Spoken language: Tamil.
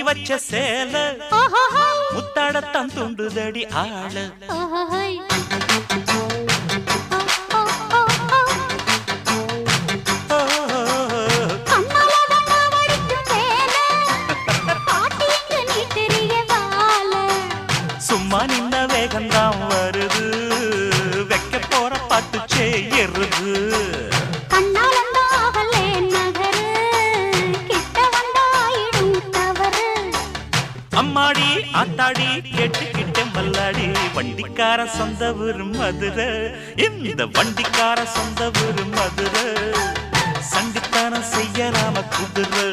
வச்ச சேல முத்தாடத்தான் துண்டுதடி ஆள சும்மா நின்ன வேகந்தான் வருது வைக்க போற பாட்டு செய்யறது அம்மாடி ஆத்தாடி கேட்டுக்கிட்ட மல்லாடி வண்டிக்கார சொந்த ஊரு மதுரை இந்த வண்டிக்கார சொந்த ஊரு மதுரை சண்டித்தானம் செய்யலாம குதிரை